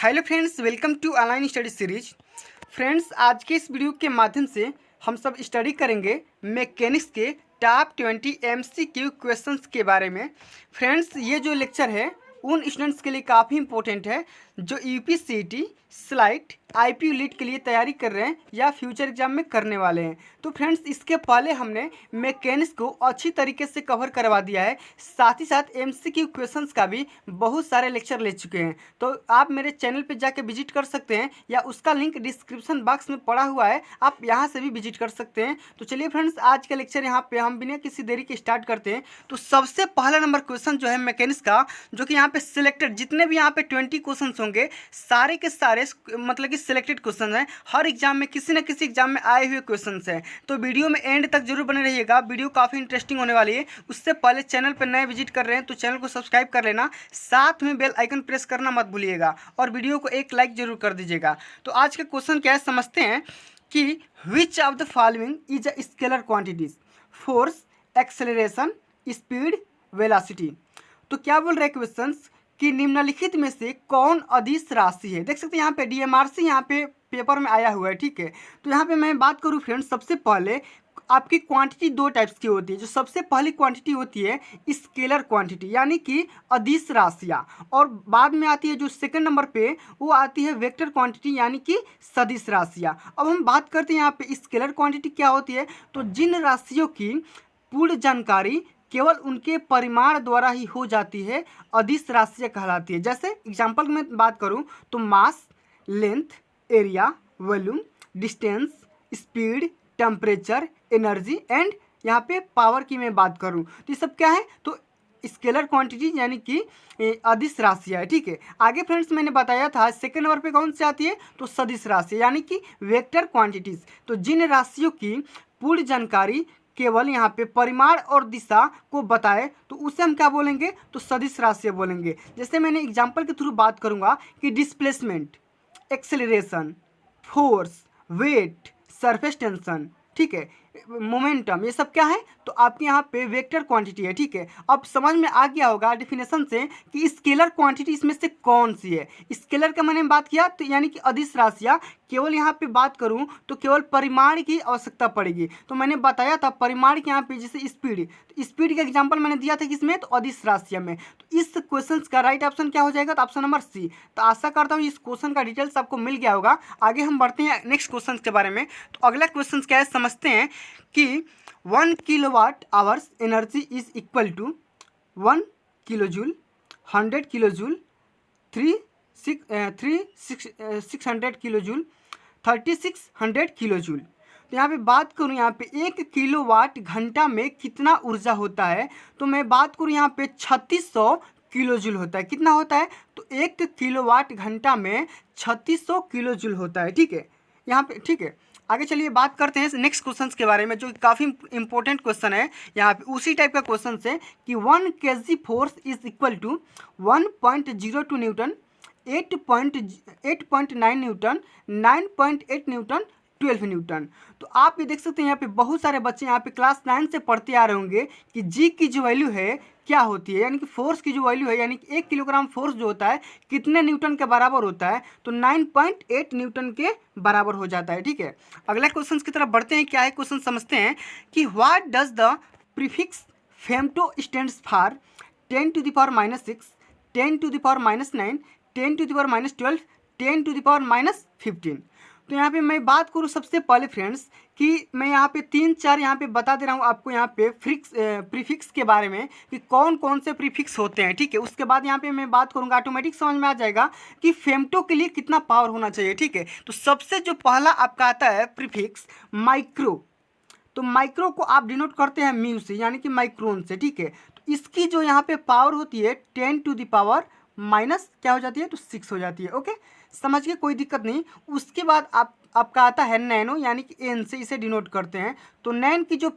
Hello friends, welcome to online study series. Friends, आज के इस वीडियो के माध्यम से हम सब स्टडी करेंगे मैकेनिक्स के टॉप 20 MCQ क्वेश्चंस के बारे में। फ्रेंड्स, ये जो लेक्चर है उन स्टूडेंट्स के लिए काफ़ी इंपॉर्टेंट है जो यूपीसीईटी, स्लाइट, आईपीयू लीट के लिए तैयारी कर रहे हैं या फ्यूचर एग्जाम में करने वाले हैं। तो फ्रेंड्स, इसके पहले हमने मैकेनिक्स को अच्छी तरीके से कवर करवा दिया है, साथ ही साथ एमसीक्यू क्वेश्चंस का भी बहुत सारे लेक्चर ले चुके हैं। तो आप मेरे चैनल पे जाके विजिट कर सकते हैं या उसका लिंक डिस्क्रिप्शन बॉक्स में पड़ा हुआ है, आप यहाँ से भी विजिट कर सकते हैं। तो चलिए फ्रेंड्स, आज का लेक्चर यहाँ पे हम बिना किसी देरी के स्टार्ट करते हैं। तो सबसे पहला नंबर क्वेश्चन जो है मैकेनिक्स का, जो कि यहाँ पे सिलेक्टेड जितने भी यहाँ पे 20 क्वेश्चन होंगे, सारे के सारे मतलब कि सिलेक्टेड क्वेश्चन हैं। हर एग्जाम में किसी न किसी एग्जाम में आए हुए क्वेश्चन हैं। तो वीडियो में एंड तक जरूर बने रहिएगा, वीडियो काफ़ी इंटरेस्टिंग होने वाली है। उससे पहले चैनल पर नए विजिट कर रहे हैं तो चैनल को सब्सक्राइब कर लेना, साथ में बेल आइकन प्रेस करना मत भूलिएगा और वीडियो को एक लाइक जरूर कर दीजिएगा। तो आज का क्वेश्चन क्या है समझते हैं कि which of the following is a scalar quantities: force, acceleration, speed, velocity. तो क्या बोल रहे हैं क्वेश्चंस कि निम्नलिखित में से कौन अदिश राशि है। देख सकते हैं यहाँ पे डीएमआरसी यहाँ पे पेपर में आया हुआ है, ठीक है। तो यहाँ पे मैं बात करूँ फ्रेंड्स, सबसे पहले आपकी क्वांटिटी दो टाइप्स की होती है। जो सबसे पहली क्वांटिटी होती है स्केलर क्वांटिटी, यानी कि अदिश राशियाँ, और बाद में आती है जो सेकंड नंबर पे वो आती है वेक्टर क्वांटिटी, यानी कि सदिश राशियाँ। अब हम बात करते हैं यहाँ पे स्केलर क्वांटिटी क्या होती है। तो जिन राशियों की पूर्ण जानकारी केवल उनके परिमाण द्वारा ही हो जाती है, अदिश राशियाँ कहलाती है। जैसे एग्जाम्पल में बात करूं तो mass, length, area, volume, distance, speed, temperature, energy and यहाँ पे पावर की मैं बात करूं तो ये सब क्या है, तो स्केलर क्वांटिटी यानी कि अदिश राशियाँ है, ठीक है। आगे फ्रेंड्स मैंने बताया था सेकंड नंबर पे कौन सी आती है, तो सदिश राशि यानी कि वेक्टर क्वांटिटीज। तो जिन राशियों की पूर्ण जानकारी केवल यहाँ पे परिमाण और दिशा को बताए तो उसे हम क्या बोलेंगे, तो सदिश राशियाँ बोलेंगे। जैसे मैंने एग्जांपल के थ्रू बात करूँगा कि displacement, acceleration, force, weight, surface tension, ठीक है, मोमेंटम, ये सब क्या है, तो आपके यहाँ पे वेक्टर क्वांटिटी है, ठीक है। अब समझ में आ गया होगा डेफिनेशन से कि स्केलर क्वांटिटी इसमें से कौन सी है। स्केलर का मैंने बात किया तो यानी कि अदिश राशियाँ, केवल यहाँ पे बात करूँ तो केवल परिमाण की आवश्यकता पड़ेगी। तो मैंने बताया था परिमाण के यहाँ पे जैसे स्पीड, तो स्पीड का एग्जाम्पल मैंने दिया था किसमें, तो अदिश राशियाँ में। तो इस क्वेश्चन का राइट ऑप्शन क्या हो जाएगा, तो ऑप्शन नंबर सी। तो आशा करता हूँ इस क्वेश्चन का डिटेल्स आपको मिल गया होगा। आगे हम बढ़ते हैं नेक्स्ट क्वेश्चन के बारे में। तो अगला क्वेश्चन क्या है समझते हैं कि 1 kilowatt hours energy is equal to 1 kilo joule, 100 kilo joule, 600 kilo joule, 3600 kilo joule. तो यहाँ पे बात करूँ, यहाँ पे 1 किलोवाट घंटा में कितना ऊर्जा होता है, तो मैं बात करूँ यहाँ पे 3600 किलो जूल होता है। कितना होता है, तो 1 किलोवाट घंटा में 3600 किलो जूल होता है, ठीक है यहाँ पे, ठीक है। आगे चलिए बात करते हैं नेक्स्ट क्वेश्चन के बारे में, जो काफ़ी इंपॉर्टेंट क्वेश्चन है। यहाँ पे उसी टाइप का क्वेश्चन है कि 1 kg force is equal to 1.02 newton, 8.9 newton, 9.8 newton, 12 newton. तो आप ये देख सकते हैं यहाँ पे बहुत सारे बच्चे यहाँ पे क्लास 9 से पढ़ते आ रहे होंगे कि जी की जो वैल्यू है क्या होती है, यानी कि फोर्स की जो वैल्यू है, यानी कि 1 किलोग्राम फोर्स जो होता है कितने न्यूटन के बराबर होता है, तो 9.8 न्यूटन के बराबर हो जाता है, ठीक है। अगला क्वेश्चन की तरफ बढ़ते हैं। क्या है क्वेश्चन समझते हैं कि what does the prefix femto stands for 10 to the power -6, 10 to the power -9, 10 to the power -12, 10 to the power -15। तो यहाँ पे मैं बात करूँ सबसे पहले फ्रेंड्स कि मैं यहाँ पे 3-4 यहाँ पे बता दे रहा हूँ आपको यहाँ पे प्रीफिक्स के बारे में कि कौन कौन से प्रीफिक्स होते हैं, ठीक है। उसके बाद यहाँ पे मैं बात करूँगा, ऑटोमेटिक समझ में आ जाएगा कि फेमटो के लिए कितना पावर होना चाहिए, ठीक है। तो सबसे जो पहला आपका आता है प्रीफिक्स माइक्रो, तो माइक्रो को आप डिनोट करते हैं म्यू से, यानी कि माइक्रोन से, ठीक है। तो इसकी जो यहाँ पे पावर होती है 10 to the power माइनस क्या हो जाती है, तो 6 हो जाती है, ओके। समझ के कोई दिक्कत नहीं। उसके बाद आपका आता है नैनो, यानी कि एन से इसे डिनोट करते हैं। तो नैनो की जो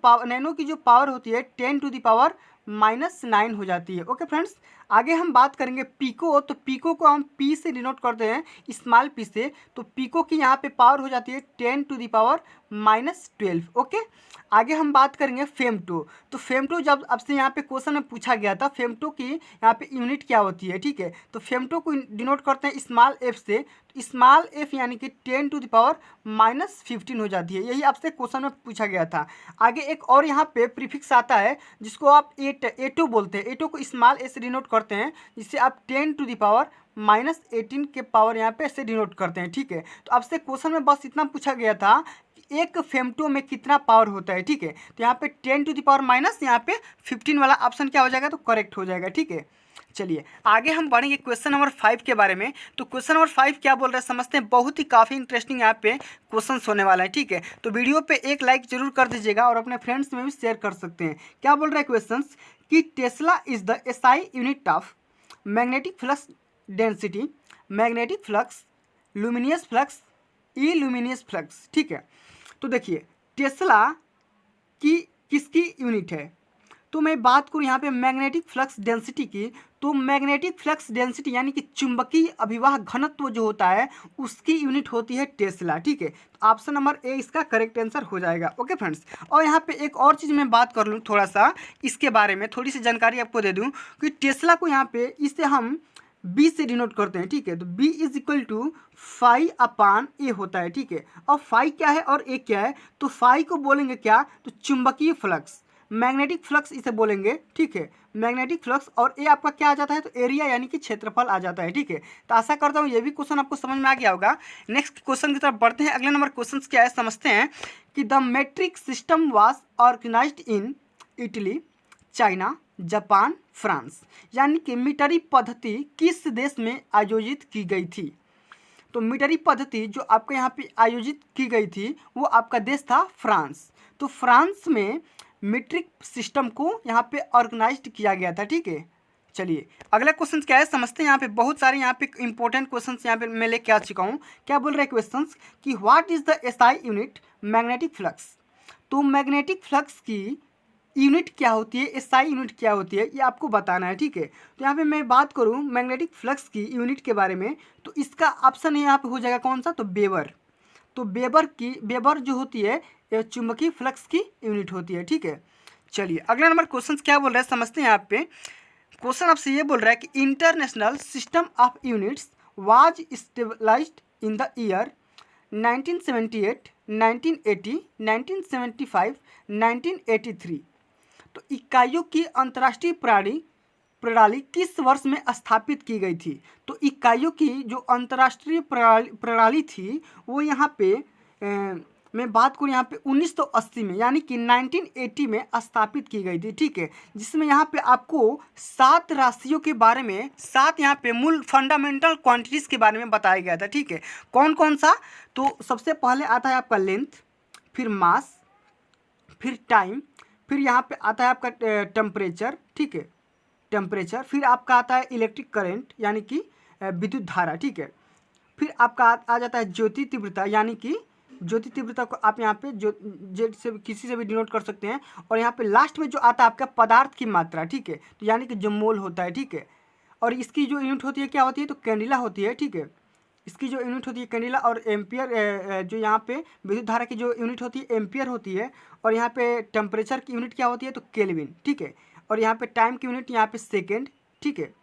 पावर होती है 10 to the power -9 हो जाती है, ओके फ्रेंड्स। आगे हम बात करेंगे पिको। तो पिको को हम पी से डिनोट करते हैं, स्मॉल पी से। तो पिको की यहाँ पे पावर हो जाती है 10⁻⁻12। ओके। आगे हम बात करेंगे फेमटो। तो फेमटो जब आपसे यहाँ पे क्वेश्चन में पूछा गया था, फेमटो की यहाँ पे यूनिट क्या होती है, ठीक है। तो फेमटो को डिनोट करते हैं स्मॉल एफ से। तो स्मॉल एफ यानी कि 10⁻⁻15 हो जाती है। यही आपसे क्वेश्चन में पूछा गया था। आगे एक और यहाँ पे प्रीफिक्स आता है जिसको आप एटो बोलते हैं। एटो को स्मॉल ए से डिनोट करते हैं, जिससे आप 10⁻⁻18 के पावर यहाँ पे ऐसे डिनोट करते हैं, ठीक है। तो आपसे क्वेश्चन में बस इतना पूछा गया था कि एक फेमटो में कितना पावर होता है, ठीक है। तो यहाँ पे 10⁻⁻ यहाँ पे 15 वाला ऑप्शन क्या हो जाएगा, तो करेक्ट हो जाएगा, ठीक है। चलिए आगे हम बढ़ेंगे क्वेश्चन नंबर 5 के बारे में। तो क्वेश्चन नंबर 5 क्या बोल रहे हैं समझते हैं। बहुत ही काफ़ी इंटरेस्टिंग यहाँ पे क्वेश्चन होने वाला है, ठीक है। तो वीडियो पे एक लाइक जरूर कर दीजिएगा और अपने फ्रेंड्स में भी शेयर कर सकते हैं। क्या बोल रहे हैं क्वेश्चन कि Tesla is the SI unit of magnetic flux density, magnetic flux, luminous flux, E luminous flux, ठीक है। तो देखिए टेस्ला की किसकी यूनिट है। तो मैं बात करूँ यहाँ पे मैग्नेटिक फ्लक्स डेंसिटी की। तो मैग्नेटिक फ्लक्स डेंसिटी यानी कि चुंबकीय अभिवाह घनत्व जो होता है उसकी यूनिट होती है टेस्ला, ठीक है। तो ऑप्शन नंबर ए इसका करेक्ट आंसर हो जाएगा। ओके फ्रेंड्स, और यहाँ पे एक और चीज़ मैं बात कर लूँ थोड़ा सा इसके बारे में, थोड़ी सी जानकारी आपको दे दूँ कि टेस्ला को यहाँ पे इससे हम बी से डिनोट करते हैं, ठीक है। तो B is equal to φ/a होता है, ठीक है। और फाई क्या है और ए क्या है, तो फाई को बोलेंगे क्या, तो चुंबकीय फ्लक्स, मैग्नेटिक फ्लक्स इसे बोलेंगे, ठीक है, मैग्नेटिक फ्लक्स। और ए आपका क्या आ जाता है, तो एरिया यानी कि क्षेत्रफल आ जाता है, ठीक है। तो आशा करता हूँ ये भी क्वेश्चन आपको समझ में आ गया होगा। नेक्स्ट क्वेश्चन की तरफ बढ़ते हैं। अगले नंबर क्वेश्चन क्या है समझते हैं कि the metric system was organized in Italy, China, Japan, France. यानी कि मीटरी पद्धति किस देश में आयोजित की गई थी। तो मीटरी पद्धति जो आपके यहाँ पे आयोजित की गई थी वो आपका देश था फ्रांस। तो फ्रांस में मीट्रिक सिस्टम को यहाँ पे ऑर्गेनाइज्ड किया गया था, ठीक है। चलिए अगला क्वेश्चन क्या है समझते हैं। यहाँ पे बहुत सारे यहाँ पे इंपॉर्टेंट क्वेश्चन यहाँ पे मैं लेके आ चुका हूँ। क्या बोल रहे हैं क्वेश्चन कि what is the SI unit magnetic flux. तो मैग्नेटिक फ्लक्स की यूनिट क्या होती है, एसआई यूनिट क्या होती है, ये आपको बताना है, ठीक है। तो यहाँ पे मैं बात करूँ मैग्नेटिक फ्लक्स की यूनिट के बारे में, तो इसका ऑप्शन यहाँ पे हो जाएगा कौन सा, तो वेबर। तो वेबर जो होती है ये चुंबकीय फ्लक्स की यूनिट होती है, ठीक है। चलिए अगला नंबर क्वेश्चन क्या बोल रहा है समझते हैं। यहाँ पे क्वेश्चन आपसे ये बोल रहा है कि international system of units was stabilized in the year 1978, 1980, 1975, 1983। तो इकाइयों की अंतर्राष्ट्रीय प्रणाली किस वर्ष में स्थापित की गई थी। तो इकाइयों की जो अंतर्राष्ट्रीय प्रणाली थी वो यहाँ पे मैं बात करूँ यहाँ पे 1980 में यानी कि 1980 में स्थापित की गई थी, ठीक है। जिसमें यहाँ पे आपको 7 राशियों के बारे में, 7 यहाँ पे मूल फंडामेंटल क्वांटिटीज़ के बारे में बताया गया था, ठीक है। कौन कौन सा, तो सबसे पहले आता है आपका लेंथ, फिर मास, फिर टाइम, फिर यहाँ पे आता है आपका टेम्परेचर, ठीक है, टेम्परेचर। फिर आपका आता है इलेक्ट्रिक करंट यानी कि विद्युत धारा, ठीक है। फिर आपका आ जाता है ज्योति तीव्रता, यानी कि ज्योति तीव्रता को आप यहाँ पे जो जेड से किसी से भी डिनोट कर सकते हैं। और यहाँ पे लास्ट में जो आता है आपका पदार्थ की मात्रा, ठीक है, तो यानी कि जो मोल होता है, ठीक है। और इसकी जो यूनिट होती है क्या होती है, तो कैंडिला होती है, ठीक है। इसकी जो यूनिट होती है कैंडिला। और एम्पियर जो यहाँ पे विद्युत धारा की जो यूनिट होती है एम्पियर होती है। और यहाँ पे टेम्परेचर की यूनिट क्या होती है, तो केल्विन, ठीक है। और यहाँ पे टाइम की यूनिट यहाँ पे सेकेंड, ठीक है।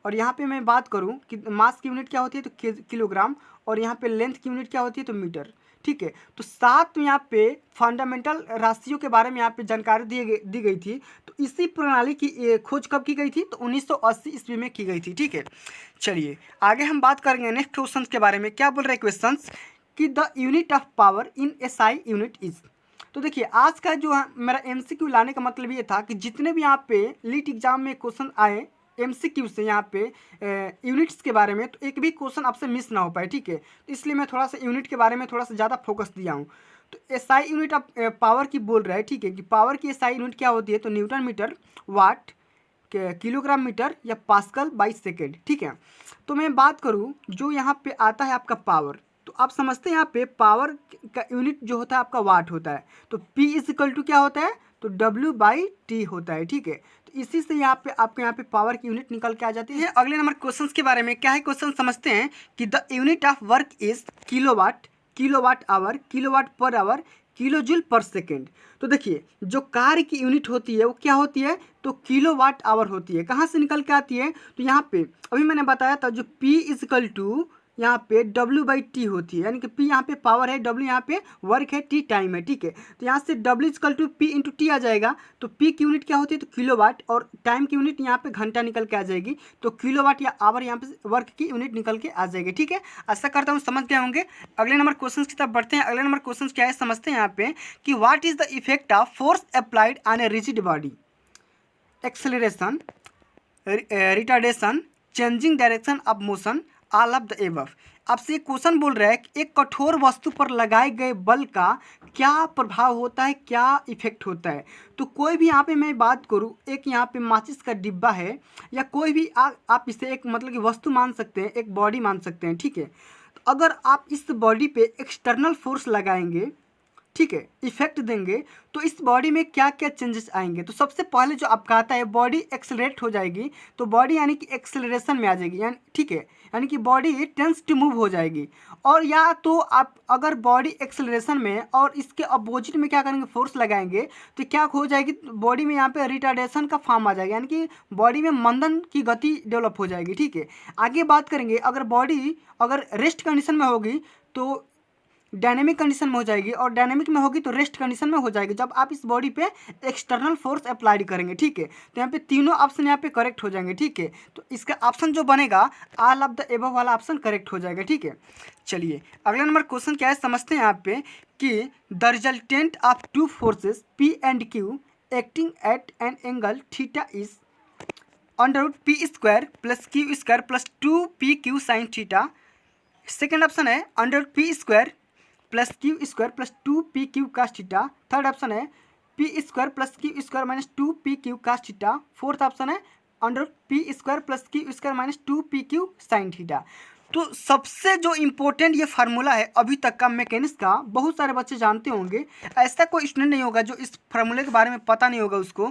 और यहाँ पे मैं बात करूँ कि मास की यूनिट क्या होती है, तो किलोग्राम। और यहाँ पे लेंथ की यूनिट क्या होती है, तो मीटर, ठीक है। तो 7 यहाँ पे फंडामेंटल राशियों के बारे में यहाँ पे जानकारी दी गई थी। तो इसी प्रणाली की खोज कब की गई थी, तो 1980 ईस्वी में की गई थी, ठीक है। चलिए आगे हम बात करेंगे नेक्स्ट क्वेश्चन के बारे में। क्या बोल रहे हैं क्वेश्चन कि the unit of power in SI unit is. तो देखिए आज का जो मेरा एमसीक्यू लाने का मतलब ये था कि जितने भी यहाँ पे लीट एग्जाम में क्वेश्चन आए एमसीक्यू से यहाँ पे यूनिट्स के बारे में, तो एक भी क्वेश्चन आपसे मिस ना हो पाए, ठीक है। तो इसलिए मैं थोड़ा सा यूनिट के बारे में थोड़ा सा ज़्यादा फोकस दिया हूँ। तो एसआई यूनिट ऑफ पावर की बोल रहा है, ठीक है, कि पावर की एसआई यूनिट क्या होती है, तो न्यूटन मीटर, वाट, किलोग्राम मीटर या पास्कल बाई सेकेंड, ठीक है। तो मैं बात करूँ जो यहाँ पे आता है आपका पावर, तो आप समझते हैं यहाँ पे पावर का यूनिट जो होता है आपका वाट होता है। तो P इज इक्वल टू क्या होता है, तो W/T होता है, ठीक है। तो इसी से यहाँ पे आपके यहाँ पे पावर की यूनिट निकल के आ जाती है। अगले नंबर क्वेश्चन के बारे में क्या है, क्वेश्चन समझते हैं कि the unit of work is kilowatt, kilowatt hour, kilowatt per hour, kilo joule पर सेकेंड। तो देखिए जो कार्य की यूनिट होती है वो क्या होती है, तो किलोवाट आवर होती है। कहाँ से निकल के आती है, तो यहाँ पे अभी मैंने बताया था जो P इजकल टू यहाँ पे W/T होती है, यानी कि P यहाँ पे पावर है, W यहाँ पे वर्क है, T टाइम है, ठीक है। तो यहाँ से W is equal to P into T आ जाएगा। तो P की यूनिट क्या होती है, तो किलोवाट, और टाइम की यूनिट यहाँ पे घंटा निकल के आ जाएगी। तो किलोवाट या आवर यहाँ पे वर्क की यूनिट निकल के आ जाएगी, ठीक है। आशा करता हूँ समझ गए होंगे। अगले नंबर क्वेश्चन की तरफ बढ़ते हैं। अगले नंबर क्वेश्चन क्या है समझते हैं यहाँ पे कि what is the effect of force applied on a rigid body, acceleration, retardation, changing direction of motion, all of the above. आपसे एक क्वेश्चन बोल रहा है कि एक कठोर वस्तु पर लगाए गए बल का क्या प्रभाव होता है, क्या इफेक्ट होता है। तो कोई भी यहाँ पे मैं बात करूँ, एक यहाँ पे माचिस का डिब्बा है या कोई भी आप इसे एक मतलब कि वस्तु मान सकते हैं, एक बॉडी मान सकते हैं, ठीक है। तो अगर आप इस बॉडी पे एक्सटर्नल फोर्स लगाएंगे, ठीक है, इफेक्ट देंगे, तो इस बॉडी में क्या क्या चेंजेस आएंगे। तो सबसे पहले जो आपका आता है बॉडी एक्सेलरेट हो जाएगी, तो बॉडी यानी कि एक्सेलरेशन में आ जाएगी, यानी ठीक है, यानी कि बॉडी टेंस टू मूव हो जाएगी। और या तो आप अगर बॉडी एक्सेलरेशन में और इसके अपोजिट में क्या करेंगे, फोर्स लगाएंगे, तो क्या हो जाएगी, बॉडी में यहाँ पे रिटार्डेशन का फॉर्म आ जाएगा, यानी कि बॉडी में मंदन की गति डेवलप हो जाएगी, ठीक है। आगे बात करेंगे, अगर बॉडी अगर रेस्ट कंडीशन में होगी तो डायनेमिक कंडीशन में हो जाएगी, और डायनेमिक में होगी तो रेस्ट कंडीशन में हो जाएगी जब आप इस बॉडी पे एक्सटर्नल फोर्स अप्लाई करेंगे, ठीक है। तो यहाँ पे तीनों ऑप्शन यहाँ पे करेक्ट हो जाएंगे, ठीक है। तो इसका ऑप्शन जो बनेगा ऑल ऑफ द एबव वाला ऑप्शन करेक्ट हो जाएगा, ठीक है। चलिए अगला नंबर क्वेश्चन क्या है समझते हैं यहाँ पे कि the resultant of two forces P and Q acting at an angle theta is √P² plus Q² plus 2PQ sine theta. Second option है √P² plus Q² plus 2PQ cos theta. Third option है P² plus Q² minus 2PQ cos theta. Fourth option है √P² plus Q² minus 2PQ sine theta. तो सबसे जो important ये formula है अभी तक का मैकेनिक्स का, बहुत सारे बच्चे जानते होंगे, ऐसा कोई स्टूडेंट नहीं होगा जो इस फार्मूले के बारे में पता नहीं होगा उसको,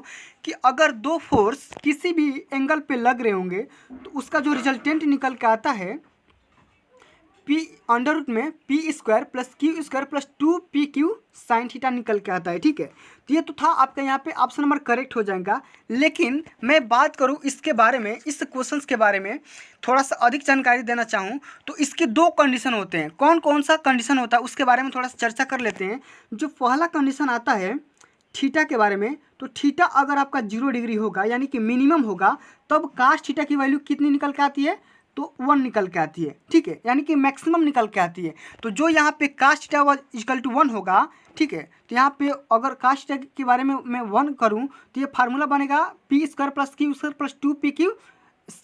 कि अगर दो फोर्स किसी भी एंगल पे लग रहे होंगे तो उसका जो रिजल्टेंट निकल के आता है P अंडर में P² plus Q² plus 2PQ sine theta निकल के आता है, ठीक है। तो ये तो था आपका, यहाँ पे ऑप्शन नंबर करेक्ट हो जाएगा। लेकिन मैं बात करूँ इसके बारे में, इस क्वेश्चंस के बारे में थोड़ा सा अधिक जानकारी देना चाहूँ तो इसके दो कंडीशन होते हैं। कौन कौन सा कंडीशन होता है उसके बारे में थोड़ा सा चर्चा कर लेते हैं। जो पहला कंडीशन आता है थीटा के बारे में, तो थीटा अगर आपका 0 डिग्री होगा यानी कि मिनिमम होगा, तब कास थीटा की वैल्यू कितनी निकल के आती है, तो 1 निकल के आती है, ठीक है, यानी कि मैक्सिमम निकल के आती है। तो जो यहाँ पे cos theta was equal to 1 होगा, ठीक है। तो यहाँ पे अगर कास थीटा के बारे में मैं 1 करूँ तो ये फार्मूला बनेगा P² plus Q² plus 2PQ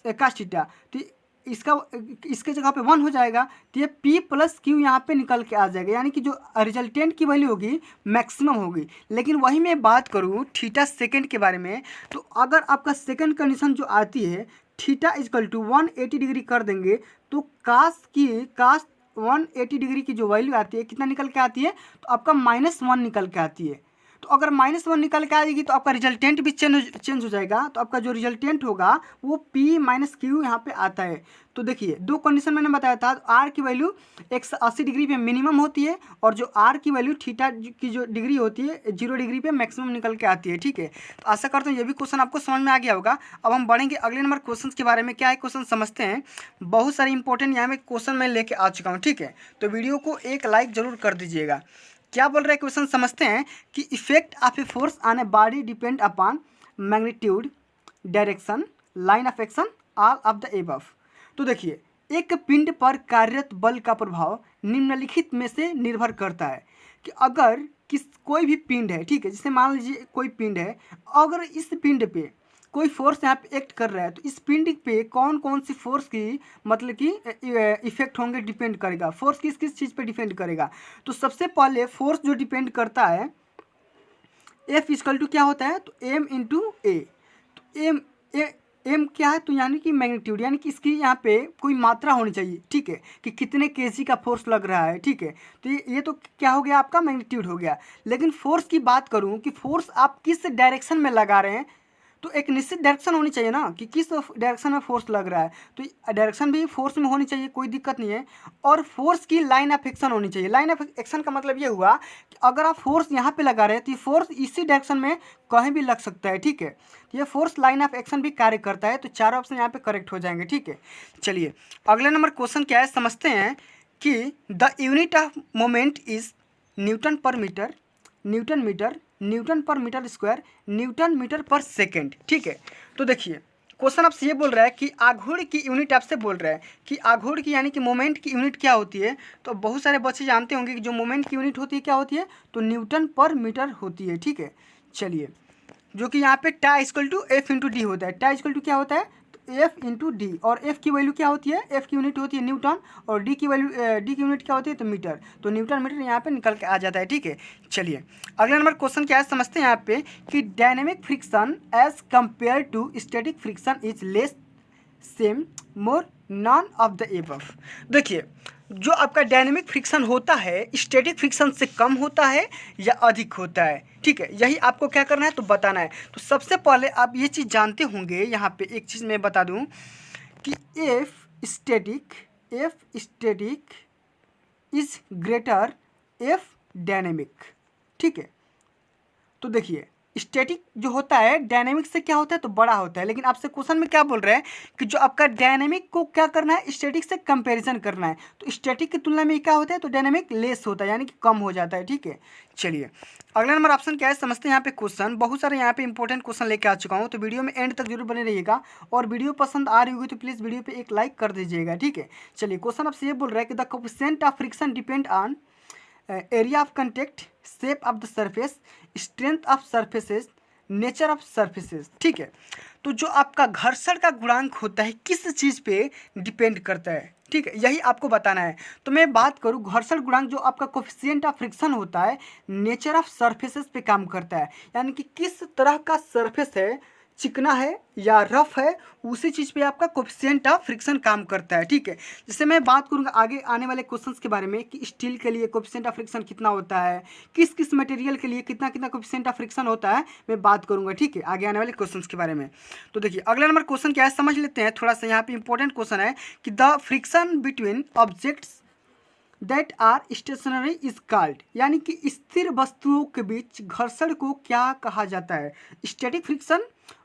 cos theta. तो इसके जगह पे 1 हो जाएगा, तो ये P प्लस Q यहाँ पे निकल के आ जाएगा, यानी कि जो रिजल्टेंट की वैल्यू होगी मैक्सिमम होगी। लेकिन वही मैं बात करूँ थीटा सेकेंड के बारे में, तो अगर आपका सेकेंड कंडीशन जो आती है थीटा इजकल टू 180 डिग्री कर देंगे, तो कास 180 डिग्री की जो वैल्यू आती है कितना निकल के आती है, तो आपका -1 निकल के आती है। तो अगर -1 निकल के आएगी तो आपका रिजल्टेंट भी चेंज हो जाएगा। तो आपका जो रिजल्टेंट होगा वो P माइनस Q यहाँ पे आता है। तो देखिए दो कंडीशन मैंने बताया था, R की वैल्यू 180 डिग्री पे मिनिमम होती है, और जो R की वैल्यू थीटा की जो डिग्री होती है 0 डिग्री पे मैक्सिमम निकल के आती है, ठीक है। तो आशा करता हूँ ये भी क्वेश्चन आपको समझ में आ गया होगा। अब हम बढ़ेंगे अगले नंबर क्वेश्चन के बारे में। क्या है क्वेश्चन समझते हैं। बहुत सारे इंपॉर्टेंट यहाँ में क्वेश्चन मैं लेके आ चुका हूँ, ठीक है। तो वीडियो को एक लाइक जरूर कर दीजिएगा। क्या बोल रहे हैं क्वेश्चन समझते हैं कि effect of a force on a body depend upon magnitude, direction, line of action, all of the above. तो देखिए एक पिंड पर कार्यरत बल का प्रभाव निम्नलिखित में से निर्भर करता है कि अगर कोई भी पिंड है, ठीक है, जैसे मान लीजिए कोई पिंड है, अगर इस पिंड पे कोई फोर्स यहाँ पे एक्ट कर रहा है, तो इस पिंड पे कौन कौन सी फोर्स की मतलब कि इफेक्ट होंगे डिपेंड करेगा। फोर्स किस किस चीज़ पे डिपेंड करेगा। तो सबसे पहले फोर्स जो डिपेंड करता है F इक्वल टू क्या होता है, तो M इंटू ए। तो एम क्या है, तो यानी कि मैग्नीट्यूड, यानी कि इसकी यहाँ पे कोई मात्रा होनी चाहिए, ठीक है, कि कितने केजी का फोर्स लग रहा है, ठीक है। तो ये तो क्या हो गया, आपका मैग्नीट्यूड हो गया। लेकिन फोर्स की बात करूँ कि फोर्स आप किस डायरेक्शन में लगा रहे हैं, तो एक निश्चित डायरेक्शन होनी चाहिए ना कि किस डायरेक्शन में फोर्स लग रहा है, तो डायरेक्शन भी फोर्स में होनी चाहिए, कोई दिक्कत नहीं है। और फोर्स की लाइन ऑफ एक्शन होनी चाहिए। लाइन ऑफ एक्शन का मतलब ये हुआ कि अगर आप फोर्स यहाँ पे लगा रहे हैं तो ये फोर्स इसी डायरेक्शन में कहीं भी लग सकता है, ठीक है। ये फोर्स लाइन ऑफ एक्शन भी कार्य करता है, तो चारों ऑप्शन यहाँ पे करेक्ट हो जाएंगे, ठीक है। चलिए अगले नंबर क्वेश्चन क्या है, समझते हैं कि the unit of moment is Newton पर मीटर, न्यूटन मीटर, न्यूटन पर मीटर स्क्वायर, न्यूटन मीटर पर सेकेंड, ठीक है। तो देखिए क्वेश्चन आपसे ये बोल रहा है कि आघूर्ण की यूनिट आपसे बोल रहा है कि आघूर्ण की यानी कि मोमेंट की यूनिट क्या होती है। तो बहुत सारे बच्चे जानते होंगे कि जो मोमेंट की यूनिट होती है क्या होती है, तो न्यूटन पर मीटर होती है, ठीक है। चलिए जो कि यहाँ पे टा equal to F into D होता है। टा इक्वल टू क्या होता है, तो एफ इंटू डी, और एफ की वैल्यू क्या होती है, एफ की यूनिट होती है न्यूटन, और डी की वैल्यू डी की यूनिट क्या होती है, तो मीटर। तो न्यूटन मीटर यहाँ पे निकल के आ जाता है, ठीक है। चलिए अगला नंबर क्वेश्चन क्या है, समझते हैं यहाँ पे कि dynamic friction as compare to static friction is less, same, more, none of the above. देखिए जो आपका डायनेमिक फ्रिक्शन होता है स्टैटिक फ्रिक्शन से कम होता है या अधिक होता है, ठीक है। यही आपको क्या करना है, तो बताना है। तो सबसे पहले आप ये चीज़ जानते होंगे, यहाँ पे एक चीज़ मैं बता दूं कि F static is greater F dynamic, ठीक है। तो देखिए स्टैटिक जो होता है डायनेमिक से क्या होता है, तो बड़ा होता है। लेकिन आपसे क्वेश्चन में क्या बोल रहे हैं कि जो आपका डायनेमिक को क्या करना है, स्टैटिक से कंपैरिजन करना है। तो स्टैटिक की तुलना में क्या होता है, तो डायनेमिक लेस होता है, यानी कि कम हो जाता है, ठीक है। चलिए अगला नंबर ऑप्शन क्या है, समझते हैं यहाँ पे क्वेश्चन। बहुत सारे यहाँ पे इंपॉर्टेंट क्वेश्चन लेके आ चुका हूँ, तो वीडियो में एंड तक जरूर बने रहिएगा। और वीडियो पसंद आ रही होगी तो प्लीज़ वीडियो पे एक लाइक कर दीजिएगा, ठीक है। चलिए क्वेश्चन आपसे ये बोल रहा है कि the coefficient of friction depend on area of contact, shape of the surface, strength of surfaces, nature of surfaces, ठीक है। तो जो आपका घर्षण का गुणांक होता है किस चीज़ पे डिपेंड करता है, ठीक है, यही आपको बताना है। तो मैं बात करूँ घर्षण गुणांक जो आपका कोएफिशिएंट ऑफ फ्रिक्शन होता है नेचर ऑफ सरफेसेस पे काम करता है, यानी कि किस तरह का सरफेस है, चिकना है या रफ है, उसी चीज़ पे आपका कोएफिशिएंट ऑफ फ्रिक्शन काम करता है, ठीक है। जैसे मैं बात करूँगा आगे आने वाले क्वेश्चंस के बारे में कि स्टील के लिए कोएफिशिएंट ऑफ फ्रिक्शन कितना होता है, किस किस मटेरियल के लिए कितना कितना कोएफिशिएंट ऑफ फ्रिक्शन होता है, मैं बात करूँगा, ठीक है, आगे आने वाले क्वेश्चंस के बारे में। तो देखिए अगला नंबर क्वेश्चन क्या है, समझ लेते हैं थोड़ा सा। यहाँ पे इंपॉर्टेंट क्वेश्चन है कि the friction between objects that are stationary is called, यानी कि स्थिर वस्तुओं के बीच घर्षण को क्या कहा जाता है, static friction,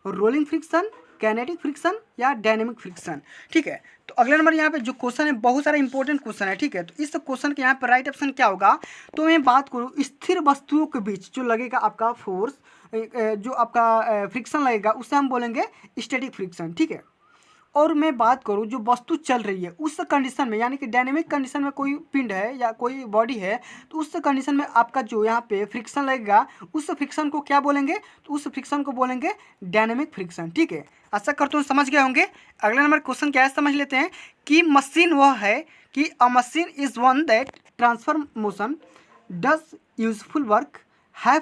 rolling friction, kinetic friction या डायनेमिक फ्रिक्शन, ठीक है। तो अगला नंबर यहाँ पे जो क्वेश्चन है बहुत सारा इंपॉर्टेंट क्वेश्चन है, ठीक है। तो इस क्वेश्चन के यहाँ पर राइट ऑप्शन क्या होगा, तो मैं बात करूँ स्थिर वस्तुओं के बीच जो लगेगा आपका फोर्स, जो आपका फ्रिक्शन लगेगा उसे हम बोलेंगे स्टैटिक फ्रिक्शन, ठीक है। और मैं बात करूँ जो वस्तु चल रही है उस कंडीशन में, यानी कि डायनेमिक कंडीशन में कोई पिंड है या कोई बॉडी है, तो उस कंडीशन में आपका जो यहाँ पे फ्रिक्शन लगेगा उस फ्रिक्शन को क्या बोलेंगे, तो उस फ्रिक्शन को बोलेंगे डायनेमिक फ्रिक्शन, ठीक है। आशा करता हूँ समझ गए होंगे। अगला नंबर क्वेश्चन क्या है, समझ लेते हैं कि मशीन वह है कि अ machine is one that transfer motion, does useful work, have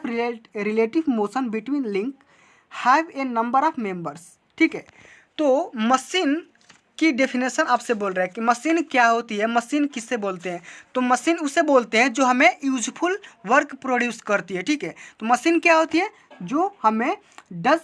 relative motion between link, have a number of members, ठीक है। तो मशीन की डेफिनेशन आपसे बोल रहा है कि मशीन क्या होती है, मशीन किससे बोलते हैं, तो मशीन उसे बोलते हैं जो हमें यूजफुल वर्क प्रोड्यूस करती है, ठीक है। तो मशीन क्या होती है, जो हमें डज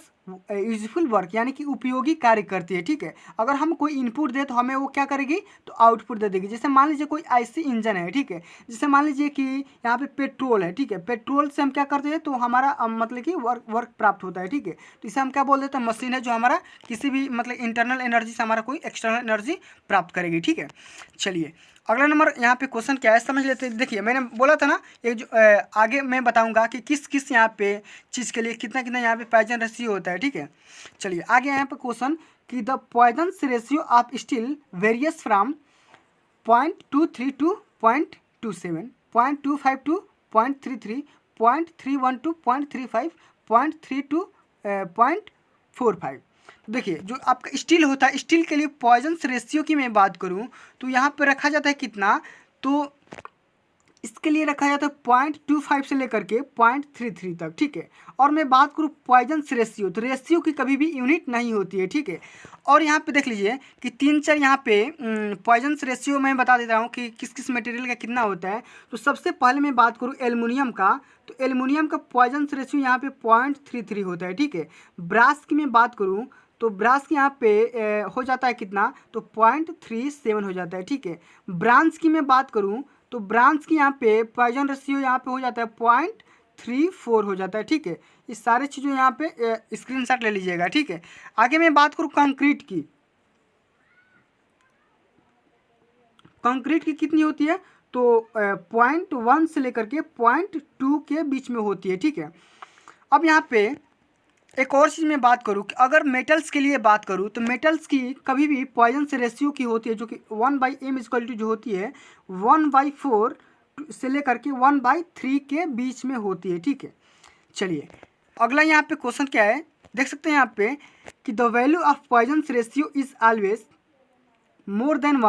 यूजफुल वर्क यानी कि उपयोगी कार्य करती है, ठीक है। अगर हम कोई इनपुट दे तो हमें वो क्या करेगी, तो आउटपुट दे देगी। जैसे मान लीजिए कोई आईसी इंजन है, ठीक है, जैसे मान लीजिए कि यहाँ पे पेट्रोल है, ठीक है, पेट्रोल से हम क्या करते हैं, तो हमारा मतलब कि वर्क प्राप्त होता है, ठीक है। तो इसे हम क्या बोल देते हैं, मशीन है जो हमारा किसी भी मतलब इंटरनल एनर्जी से हमारा कोई एक्सटर्नल एनर्जी प्राप्त करेगी, ठीक है। चलिए अगला नंबर यहाँ पे क्वेश्चन क्या है, समझ लेते हैं। देखिए मैंने बोला था ना एक जो आगे मैं बताऊंगा कि किस किस यहाँ पे चीज़ के लिए कितना कितना यहाँ पे पॉइजन रेशियो होता है, ठीक है। चलिए आगे यहाँ पे क्वेश्चन कि the Poisson ratio of steel various from 0.23 to 0.27, 0.25 to 0.33, 0.31 to 0.35, 0.3 to 0.45। देखिए जो आपका स्टील होता है, स्टील के लिए पॉइजन रेशियो की मैं बात करूं तो यहाँ पे रखा जाता है कितना, तो इसके लिए रखा जाता है 0.25 से लेकर के 0.33 तक, ठीक है। और मैं बात करूँ पॉइजन्स रेशियो, तो रेशियो की कभी भी यूनिट नहीं होती है, ठीक है। और यहाँ पे देख लीजिए कि 3-4 यहाँ पे पॉइजन्स रेशियो मैं बता देता हूँ कि किस किस मटेरियल का कितना होता है। तो सबसे पहले मैं बात करूँ एल्युमिनियम का, तो एल्युमिनियम का पॉइजन्स रेशियो यहाँ पे 0.33 होता है, ठीक है। ब्रास की मैं बात करूँ तो ब्रास के यहाँ पे हो जाता है कितना, तो 0.37 हो जाता है, ठीक है। ब्रांस की मैं बात करूँ तो ब्रांच की यहाँ पे पॉइजन रेशियो यहाँ पे हो जाता है 0.34 हो जाता है, ठीक है। इस सारे चीज़ों यहाँ पे स्क्रीनशॉट ले लीजिएगा, ठीक है। आगे मैं बात करूँ कंक्रीट की, कंक्रीट की कितनी होती है, तो 0.1 से लेकर के 0.2 के बीच में होती है, ठीक है। अब यहाँ पे एक और चीज़ मैं बात करूँ कि अगर मेटल्स के लिए बात करूँ तो मेटल्स की कभी भी पॉइजन से रेशियो की होती है जो कि 1/m जो होती है 1/4 से लेकर के 1/3 के बीच में होती है, ठीक है। चलिए अगला यहाँ पे क्वेश्चन क्या है, देख सकते हैं यहाँ पे कि the value of Poisson ratio is always more than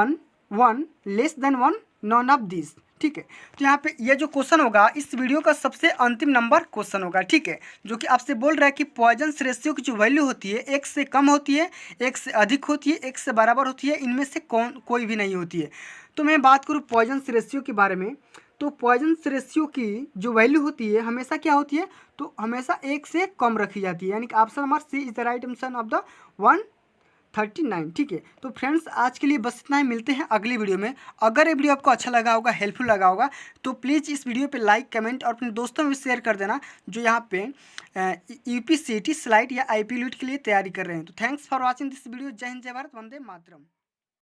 1 less than 1 none of this, ठीक है। तो यहाँ पे ये जो क्वेश्चन होगा इस वीडियो का सबसे अंतिम नंबर क्वेश्चन होगा, ठीक है, जो कि आपसे बोल रहा है कि पॉइजन्स रेशियो की जो वैल्यू होती है 1 से कम होती है, 1 से अधिक होती है, 1 से बराबर होती है, इनमें से कोई भी नहीं होती है। तो मैं बात करूँ पॉइजन्स रेशियो के बारे में, तो पॉइजन्स रेशियो की जो वैल्यू होती है हमेशा क्या होती है, तो हमेशा 1 से कम रखी जाती है, यानी कि option number C is the right answer of the 139, ठीक है। तो फ्रेंड्स आज के लिए बस इतना ही, मिलते हैं अगली वीडियो में। अगर ये वीडियो आपको अच्छा लगा होगा, हेल्पफुल लगा होगा, तो प्लीज़ इस वीडियो पे लाइक कमेंट और अपने दोस्तों में शेयर कर देना जो यहाँ पे यूपीसीटी स्लाइड या आईपी लीट के लिए तैयारी कर रहे हैं। तो thanks for watching this video. जय हिंद, जय भारत, वंदे मातरम।